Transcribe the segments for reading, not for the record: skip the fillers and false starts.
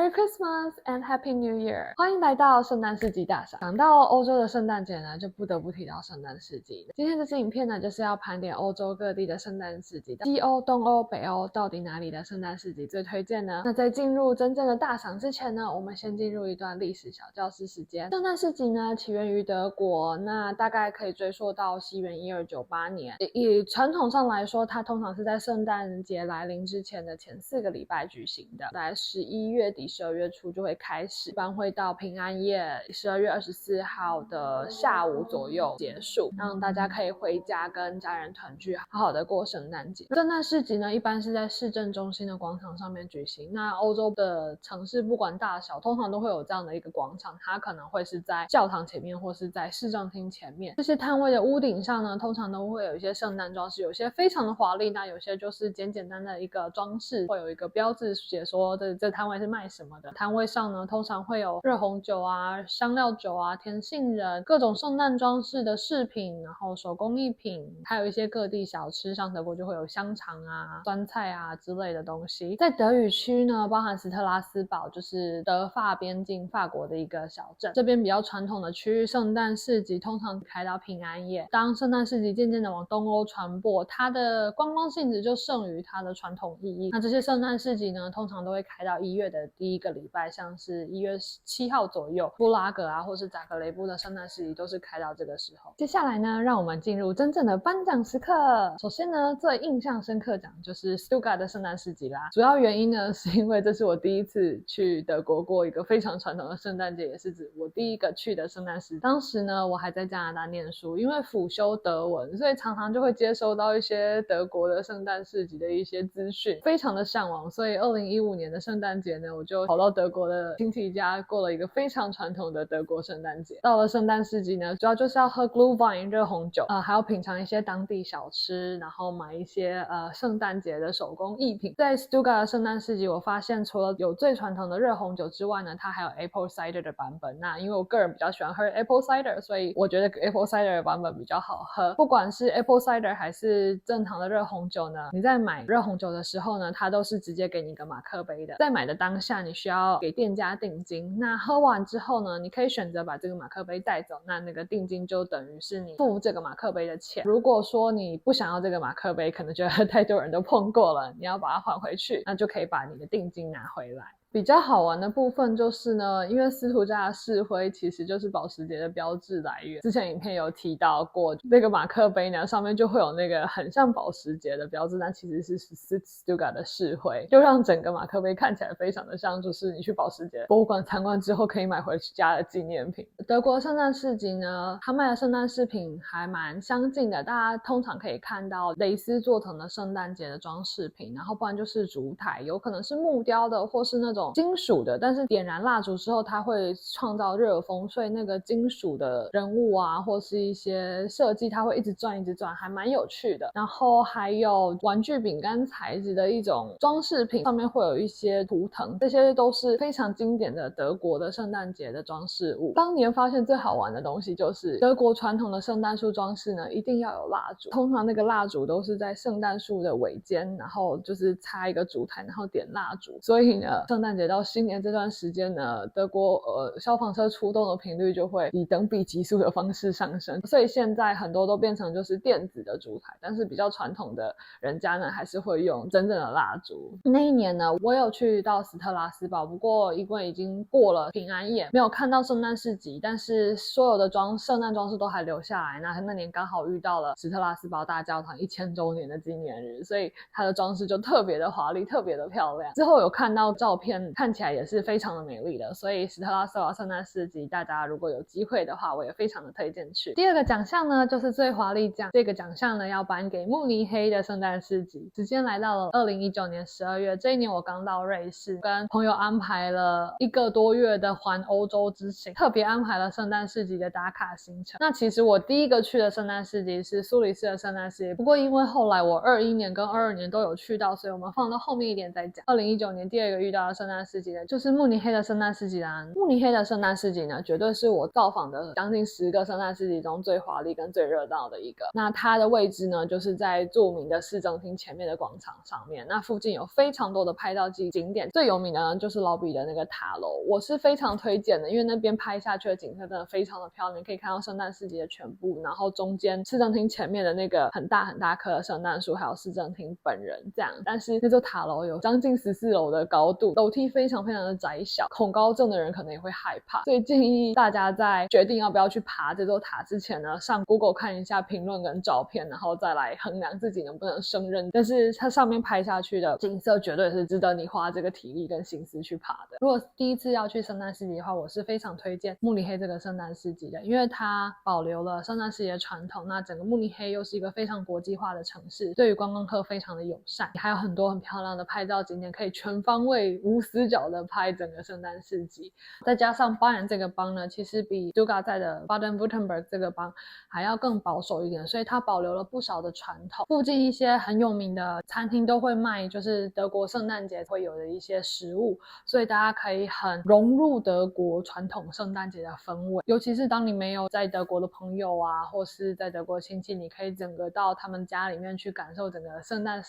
Merry Christmas and Happy New Year！ 欢迎来到圣诞市集大赏。讲到欧洲的圣诞节呢，就不得不提到圣诞市集。今天这支影片呢，就是要盘点欧洲各地的圣诞市集。西欧、东欧、北欧到底哪里的圣诞市集最推荐呢？那在进入真正的大赏之前呢，我们先进入一段历史小教室时间。圣诞市集呢，起源于德国，那大概可以追溯到西元1298年。以传统上来说，它通常是在圣诞节来临之前的前4个礼拜举行的，在11月底、12月初就会开始，一般会到平安夜12月24号的下午左右结束，让大家可以回家跟家人团聚，好好的过圣诞节。圣诞市集呢，一般是在市政中心的广场上面举行。那欧洲的城市不管大小，通常都会有这样的一个广场，它可能会是在教堂前面或是在市政厅前面。这些摊位的屋顶上呢，通常都会有一些圣诞装饰，有些非常的华丽，那有些就是简简单的一个装饰，会有一个标志写说这摊位是卖什么的。摊位上呢，通常会有热红酒啊、香料酒啊、甜杏仁、各种圣诞装饰的饰品，然后手工艺品，还有一些各地小吃，像德国就会有香肠啊、酸菜啊之类的东西。在德语区呢，包含斯特拉斯堡，就是德法边境法国的一个小镇，这边比较传统的区域，圣诞市集通常开到平安夜。当圣诞市集渐渐的往东欧传播，它的观光性质就胜于它的传统意义。那这些圣诞市集呢，通常都会开到1月的第1个礼拜，像是1月7号左右，布拉格啊或是扎格雷布的圣诞市集都是开到这个时候。接下来呢，让我们进入真正的颁奖时刻。首先呢，最印象深刻奖就是 Stuttgart 的圣诞市集啦。主要原因呢，是因为这是我第一次去德国过一个非常传统的圣诞节，也是指我第一个去的圣诞市集。当时呢，我还在加拿大念书，因为辅修德文，所以常常就会接收到一些德国的圣诞市集的一些资讯，非常的向往。所以2015年的圣诞节呢，我就跑到德国的亲戚家过了一个非常传统的德国圣诞节。到了圣诞市集呢，主要就是要喝 Glühwein 热红酒，还要品尝一些当地小吃，然后买一些圣诞节的手工艺品。在 Stuttgart 的圣诞市集，我发现除了有最传统的热红酒之外呢，它还有 Apple Cider 的版本。那因为我个人比较喜欢喝 Apple Cider， 所以我觉得 Apple Cider 的版本比较好喝。不管是 Apple Cider 还是正常的热红酒呢，你在买热红酒的时候呢，它都是直接给你一个马克杯的。在买的当下，你需要给店家定金。那喝完之后呢，你可以选择把这个马克杯带走，那个定金就等于是你付这个马克杯的钱。如果说你不想要这个马克杯，可能觉得太多人都碰过了，你要把它还回去，那就可以把你的定金拿回来。比较好玩的部分就是呢，因为斯图加的市徽其实就是保时捷的标志来源。之前影片有提到过，那个马克杯呢上面就会有那个很像保时捷的标志，那其实是斯图加的市徽，就让整个马克杯看起来非常的像，就是你去保时捷博物馆参观之后可以买回家的纪念品。德国圣诞市集呢，他卖的圣诞饰品还蛮相近的，大家通常可以看到蕾丝做成的圣诞节的装饰品，然后不然就是烛台，有可能是木雕的或是那种金属的，但是点燃蜡烛之后它会创造热风，所以那个金属的人物啊或是一些设计它会一直转一直转，还蛮有趣的。然后还有玩具饼干材质的一种装饰品，上面会有一些图腾，这些都是非常经典的德国的圣诞节的装饰物。当年发现最好玩的东西就是德国传统的圣诞树装饰呢，一定要有蜡烛，通常那个蜡烛都是在圣诞树的尾尖，然后就是插一个烛台，然后点蜡烛。所以呢，圣诞节到新年这段时间呢，德国消防车出动的频率就会以等比级数的方式上升，所以现在很多都变成就是电子的烛台，但是比较传统的人家呢还是会用真正的蜡烛。那一年呢，我有去到斯特拉斯堡，不过因为已经过了平安夜，没有看到圣诞市集，但是所有的圣诞装饰都还留下来。那年刚好遇到了斯特拉斯堡大教堂1000周年的纪念日，所以它的装饰就特别的华丽，特别的漂亮。之后有看到照片，看起来也是非常的美丽的，所以斯特拉斯堡圣诞市集大家如果有机会的话，我也非常的推荐去。第二个奖项呢，就是最华丽奖，这个奖项呢要颁给慕尼黑的圣诞市集。时间来到了2019年12月，这一年我刚到瑞士，跟朋友安排了1个多月的环欧洲之行，特别安排了圣诞市集的打卡行程。那其实我第一个去的圣诞市集是苏黎世的圣诞市集，不过因为后来我21年跟22年都有去到，所以我们放到后面一点再讲。2019年第二个遇到的圣诞市集呢，就是慕尼黑的圣诞市集啦。慕尼黑的圣诞市集呢，绝对是我造访的将近10个圣诞市集中最华丽跟最热闹的一个。那它的位置呢，就是在著名的市政厅前面的广场上面。那附近有非常多的拍照景点，最有名的呢就是老比的那个塔楼，我是非常推荐的，因为那边拍下去的景色真的非常的漂亮，可以看到圣诞市集的全部，然后中间市政厅前面的那个很大很大棵的圣诞树，还有市政厅本人这样。但是那座塔楼有将近14楼的高度，楼梯非常非常的窄小，恐高症的人可能也会害怕，所以建议大家在决定要不要去爬这座塔之前呢，上 Google 看一下评论跟照片，然后再来衡量自己能不能胜任。但是它上面拍下去的景色绝对是值得你花这个体力跟心思去爬的。如果第一次要去圣诞市集的话，我是非常推荐慕尼黑这个圣诞市集的，因为它保留了圣诞市集的传统，那整个慕尼黑又是一个非常国际化的城市，对于观光客非常的友善，还有很多很漂亮的拍照景点，可以全方位无死角的拍整个圣诞市集。再加上巴彦这个邦呢，其实比 Stuttgart 在的 Baden-Württemberg 这个邦还要更保守一点，所以它保留了不少的传统。附近一些很有名的餐厅都会卖就是德国圣诞节会有的一些食物，所以大家可以很融入德国传统圣诞节的氛围。尤其是当你没有在德国的朋友啊，或是在德国的亲戚，你可以整个到他们家里面去感受整个圣诞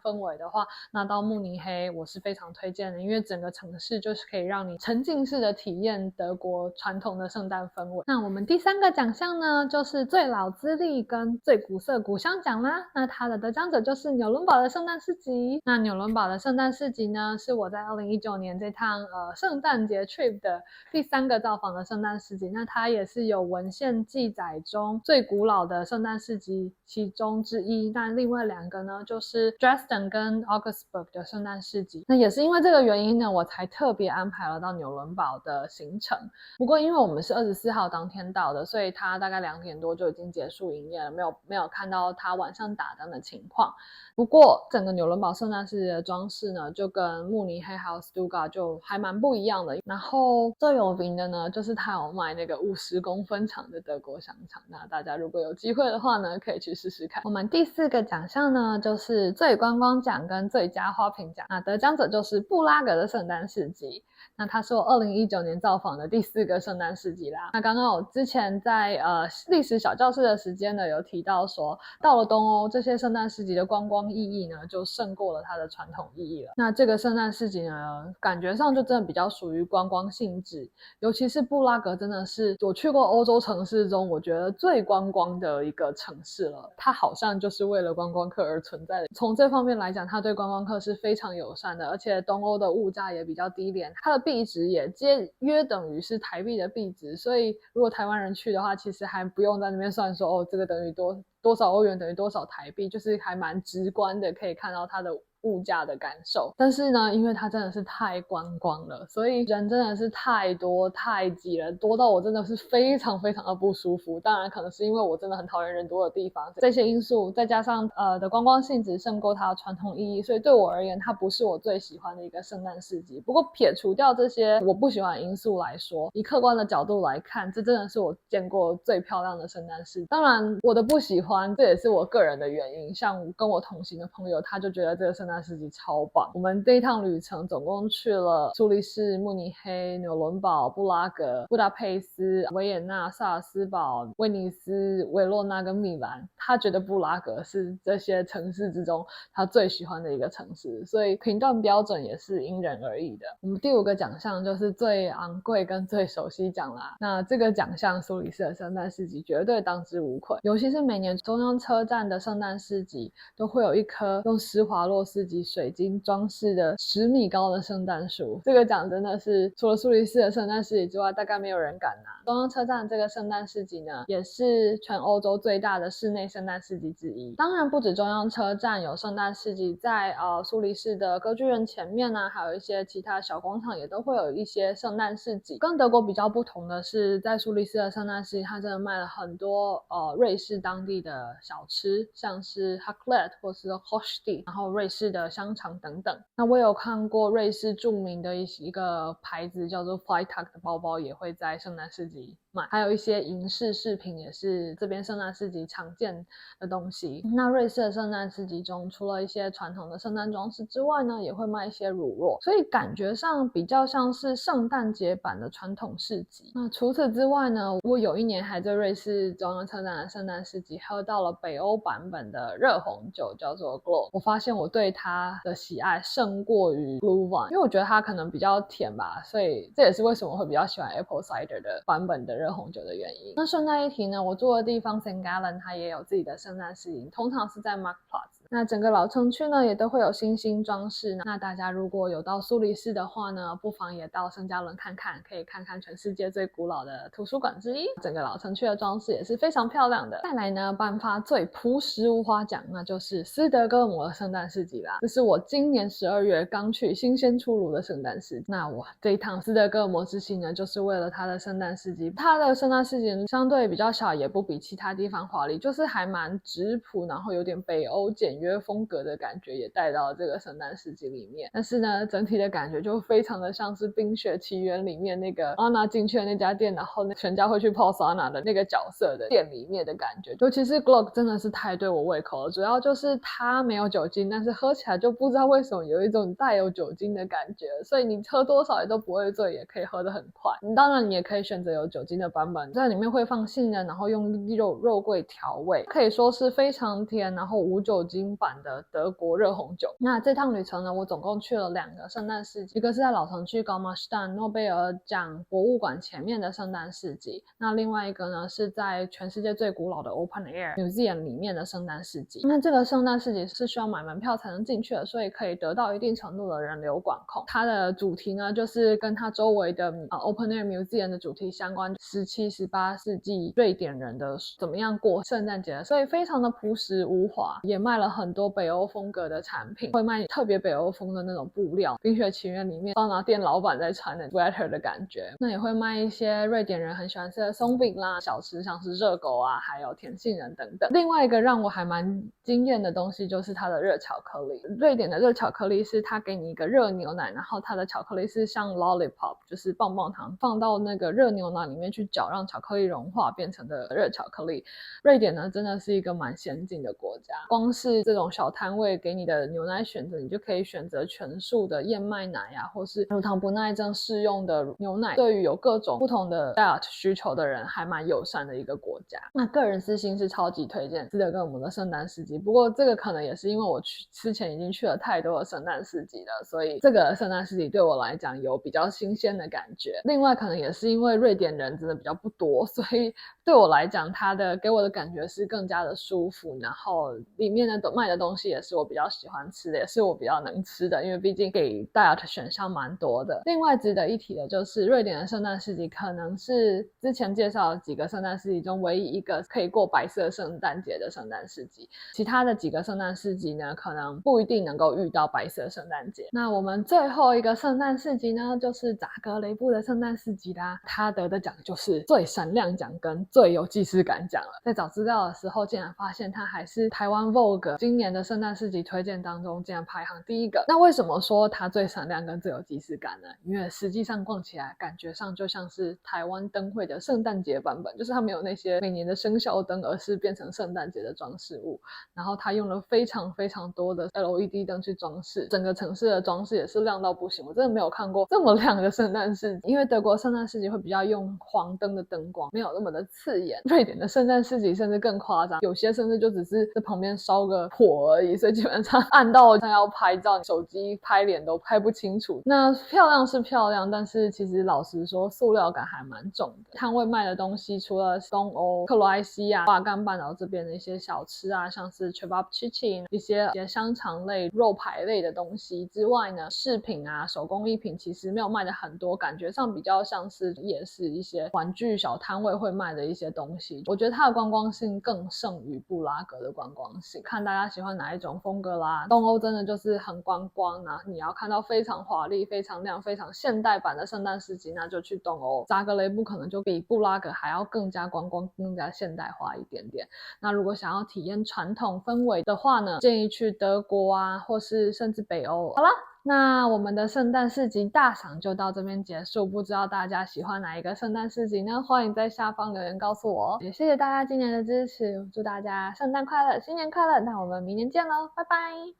氛围的话，那到慕尼黑我是非常推荐的，因为整个城市就是可以让你沉浸式的体验德国传统的圣诞氛围。那我们第3个奖项呢，就是最老资历跟最古色古香奖啦。那它的得奖者就是纽伦堡的圣诞市集。那纽伦堡的圣诞市集呢，是我在2019年这趟圣诞节 trip 的第3个造访的圣诞市集。那它也是有文献记载中最古老的圣诞市集其中之一。那另外2个呢，就是 Dresden 跟 Augsburg 的圣诞市集。那也是因为这个原因呢，我才特别安排了到纽伦堡的行程。不过因为我们是24号当天到的，所以它大概2点多就已经结束营业了，没有看到它晚上打灯的情况。不过整个纽伦堡圣诞市集的装饰呢，就跟慕尼黑还有 Stuttgart 就还蛮不一样的。然后最有名的呢，就是它有卖那个50公分长的德国香肠。那大家如果有机会的话呢，可以去试试看。我们第4个奖项呢，就是最观光奖跟最佳花瓶奖。那得奖者就是布拉格的圣诞市集。那它是我2019年造访的第4个圣诞市集啦。那刚刚我之前在历史小教室的时间呢，有提到说，到了东欧这些圣诞市集的观光意义呢，就胜过了它的传统意义了。那这个圣诞市集呢，感觉上就真的比较属于观光性质，尤其是布拉格真的是我去过欧洲城市中我觉得最观光的一个城市了。它好像就是为了观光客而存在的。从这方面来讲，它对观光客是非常友善的，而且东欧的物价也比较低廉，它的币值也约等于是台币的币值，所以如果台湾人去的话，其实还不用在那边算说这个等于多少欧元等于多少台币，就是还蛮直观的可以看到它的物价的感受。但是呢，因为它真的是太观光了，所以人真的是太多太挤了，多到我真的是非常非常的不舒服。当然可能是因为我真的很讨厌人多的地方，这些因素再加上的观光性质胜过它的传统意义，所以对我而言它不是我最喜欢的一个圣诞市集。不过撇除掉这些我不喜欢的因素来说，以客观的角度来看，这真的是我见过最漂亮的圣诞市集。当然我的不喜欢这也是我个人的原因，像跟我同行的朋友他就觉得这个圣诞市集超棒。我们这一趟旅程总共去了苏黎世、慕尼黑、纽伦堡、布拉格、布达佩斯、维也纳、萨尔斯堡、威尼斯、维罗纳跟米兰。他觉得布拉格是这些城市之中他最喜欢的一个城市，所以评断标准也是因人而异的。我们第5个奖项就是最昂贵跟最熟悉奖啦。那这个奖项苏黎世的圣诞市集绝对当之无愧，尤其是每年中央车站的圣诞市集都会有一棵用施华洛世级水晶装饰的10米高的圣诞树。这个奖真的是除了苏黎世的圣诞市集之外，大概没有人敢拿。中央车站这个圣诞市集呢，也是全欧洲最大的室内圣诞市集之一。当然不止中央车站有圣诞市集，在苏黎世的歌剧院前面呢，还有一些其他小广场也都会有一些圣诞市集。跟德国比较不同的是，在苏黎世的圣诞市集它真的卖了很多瑞士当地的小吃，像是 Raclette 或是 Rösti， 然后瑞士的香肠等等。那我有看过瑞士著名的一个牌子叫做 Freitag 的包包也会在圣诞市集卖，还有一些银饰饰品也是这边圣诞市集常见的东西。那瑞士的圣诞市集中，除了一些传统的圣诞装饰之外呢，也会卖一些乳酪，所以感觉上比较像是圣诞节版的传统市集。那除此之外呢，我有一年还在瑞士中央车站的圣诞市集喝到了北欧版本的热红酒，叫做 Glow。我发现我对它的喜爱胜过于 Blue Wine， 因为我觉得它可能比较甜吧，所以这也是为什么我会比较喜欢 Apple Cider 的版本的热红酒的原因。那顺带一提呢，我住的地方 St. Gallen 它也有自己的圣诞市集，通常是在 Marktplatz。那整个老城区呢也都会有星星装饰。那大家如果有到苏黎世的话呢，不妨也到圣加仑看看，可以看看全世界最古老的图书馆之一。整个老城区的装饰也是非常漂亮的。再来呢，颁发最朴实无华奖，那就是斯德哥尔摩的圣诞市集啦。这是我今年12月刚去新鲜出炉的圣诞市集。那我这一趟斯德哥尔摩之行呢，就是为了它的圣诞市集。它的圣诞市集相对比较小，也不比其他地方华丽，就是还蛮质朴，然后有点北欧简约风格的感觉也带到了这个圣诞市集里面。但是呢，整体的感觉就非常的像是冰雪奇缘里面那个安娜进去的那家店，然后全家会去泡桑拿的那个角色的店里面的感觉。尤其是 Glock 真的是太对我胃口了，主要就是它没有酒精，但是喝起来就不知道为什么有一种带有酒精的感觉，所以你喝多少也都不会醉，也可以喝得很快。当然你也可以选择有酒精的版本，在里面会放杏仁，然后用肉桂调味，可以说是非常甜，然后无酒精版的德国热红酒。那这趟旅程呢，我总共去了2个圣诞市集，一个是在老城区高马斯坦诺贝尔奖博物馆前面的圣诞市集，那另外一个呢是在全世界最古老的 Open Air Museum 里面的圣诞市集。那这个圣诞市集是需要买门票才能进去的，所以可以得到一定程度的人流管控。它的主题呢就是跟它周围的Open Air Museum 的主题相关，17、18世纪瑞典人的怎么样过圣诞节，所以非常的朴实无华，也卖了很多北欧风格的产品，会卖特别北欧风的那种布料，冰雪奇缘里面桑拿店老板在穿的 sweater 的感觉。那也会卖一些瑞典人很喜欢吃的松饼啦，小吃像是热狗啊，还有甜杏仁等等。另外一个让我还蛮惊艳的东西就是它的热巧克力。瑞典的热巧克力是它给你一个热牛奶，然后它的巧克力是像 lollipop 就是棒棒糖放到那个热牛奶里面去搅，让巧克力融化变成的热巧克力。瑞典呢真的是一个蛮先进的国家，光是这种小摊位给你的牛奶选择，你就可以选择全素的燕麦奶啊，或是乳糖不耐症适用的牛奶，对于有各种不同的 diet 需求的人还蛮友善的一个国家。那个人私心是超级推荐斯德哥尔摩的圣诞市集，不过这个可能也是因为我之前已经去了太多的圣诞市集了，所以这个圣诞市集对我来讲有比较新鲜的感觉。另外可能也是因为瑞典人真的比较不多，所以对我来讲它的给我的感觉是更加的舒服，然后里面的卖的东西也是我比较喜欢吃的，也是我比较能吃的，因为毕竟给 diet 选项蛮多的。另外值得一提的就是瑞典的圣诞市集可能是之前介绍的几个圣诞市集中唯一一个可以过白色圣诞节的圣诞市集，其他的几个圣诞市集呢可能不一定能够遇到白色圣诞节。那我们最后一个圣诞市集呢就是扎格雷布的圣诞市集啦，他得的奖就是最闪亮奖跟最有既视感奖了。在找资料的时候竟然发现他还是台湾 Vogue 今年的圣诞市集推荐当中竟然排行第1个。那为什么说它最闪亮跟最有既视感呢？因为实际上逛起来感觉上就像是台湾灯会的圣诞节版本，就是它没有那些每年的生肖灯，而是变成圣诞节的装饰物，然后它用了非常非常多的 LED 灯去装饰，整个城市的装饰也是亮到不行，我真的没有看过这么亮的圣诞市集。因为德国圣诞市集会比较用黄灯的灯光，没有那么的刺眼，瑞典的圣诞市集甚至更夸张，有些甚至就只是在旁边烧个火而已，所以基本上暗到要拍照手机拍脸都拍不清楚。那漂亮是漂亮，但是其实老实说塑料感还蛮重的。摊位卖的东西除了东欧克罗埃西亚巴干半岛这边的一些小吃啊，像是 cevapcici 一些香肠类肉排类的东西之外呢，饰品啊手工艺品其实没有卖的很多，感觉上比较像是夜市一些玩具小摊位会卖的一些东西。我觉得它的观光性更胜于布拉格的观光性，看大家喜欢哪一种风格啦。东欧真的就是很观光啊，你要看到非常华丽非常亮非常现代版的圣诞市集，那就去东欧。扎格雷布可能就比布拉格还要更加观光更加现代化一点点。那如果想要体验传统氛围的话呢，建议去德国啊或是甚至北欧。好啦，那我们的圣诞市集大赏就到这边结束，不知道大家喜欢哪一个圣诞市集呢？欢迎在下方留言告诉我哦。也谢谢大家今年的支持，祝大家圣诞快乐，新年快乐！那我们明年见喽，拜拜。